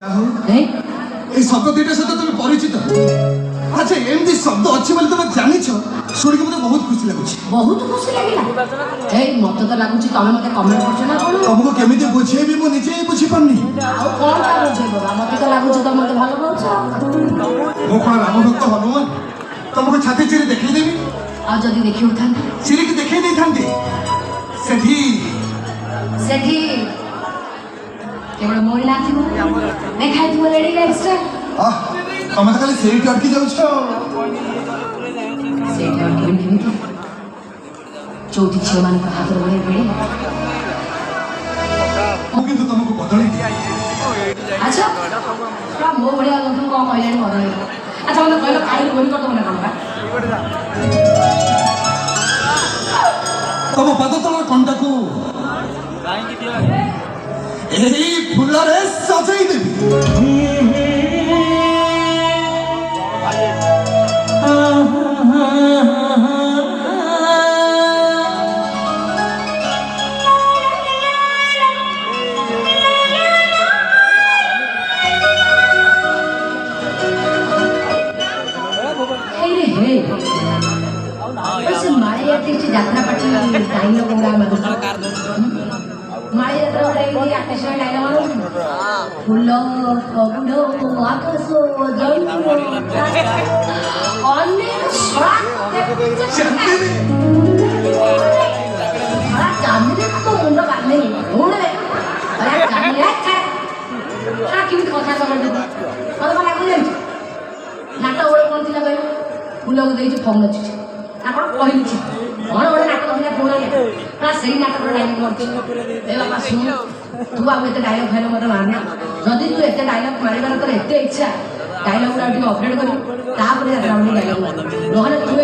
এই শব্দ দুইটার সাথে তুমি পরিচিত? আচ্ছা এমনি শব্দ আছে বলে তুমি জানিছ? শুনিকি মতে বহুত খুশি লাগুছে। বহুত খুশি লাগিলা। এই মতে তো লাগুছি তুমি মতে কমেন্ট করছ না কোন? তোমাকে কেমিতি বুঝেইবি মু নিজেই বুঝি পারনি। আর কোনটা বুঝেইব? মতে তো লাগুছি তুমি মতে ভালো বলছ। মু কোন রামভক্ত হনুমান তোমাকে ছাতি চিরে দেখাই দেবি? আর যদি দেখি উঠান্তে? চিরিকি দেখাই দেই থান্তে। সেঠি সেঠি কেবল মোর না থিব দেখাই থিব লেডি লাইফস্টাইল। আহ তুমি তো খালি সেইটি অটকি যাচ্ছ। ସେଇଠି ଅଟକିବି କେମିତି? ଯୋଉଠି ଝିଅମାନଙ୍କ ହାତରେ ଗୋଡ଼େଇ ଭିଡ଼ି। ମୁଁ କିନ୍ତୁ ତମକୁ ବଦଳେଇ ଆଚ୍ଛା ମୋ ଭଳିଆ ଲୋକଙ୍କୁ କ'ଣ କହିଲାଣି ବଦଳେଇ? ଆଚ୍ଛା ମୋତେ କହିଲ ଖାଇକି ଗୋଳି କରିଦେବ ନା କ'ଣ? ତମ ପାଦ ତଳ କଣ୍ଟାକୁ ଏହି ଫୁଲରେ ସଜେଇ ଦେବି। माळी आर्टिस्ट यात्रा पाठी डायलॉग उडा माळी यात्रा उडायली आकाशाला डायलॉग फुल फुल आकाश जंतु अनेक चांदने तो मुंड काढले उडले अरे चांदने हा किती কথা समजते मला मला लागू जायचं नाटक ओळख कोण तिला काय फुलं द्यायची फॉर्म नची ଆପଣ କହିଛି କ'ଣ ଗୋଟେ ନାଟକ ଥିଲା ପୁରୁଣା ନା ସେଇ ନାଟକର ଡାଇଲଗ କରୁଛି ଏ ବାପା ଶୁଣ ତୁ ଆଉ ଏତେ ଡାଇଲଗ ଫାଇଲଗ ମୋତେ ମାରନା ଯଦି ତୁ ଏତେ ଡାଇଲଗ ମାରିବାର ତୋର ଏତେ ଇଚ୍ଛା ଡାଇଲଗ ଗୁଡ଼ା ଟିକେ ଅପଡେଟ୍ କରିବୁ ତାପରେ ଯାତ୍ରା ବୋଲି ଡାଇଲଗ ମାରିବୁ ନହେଲେ ତୁ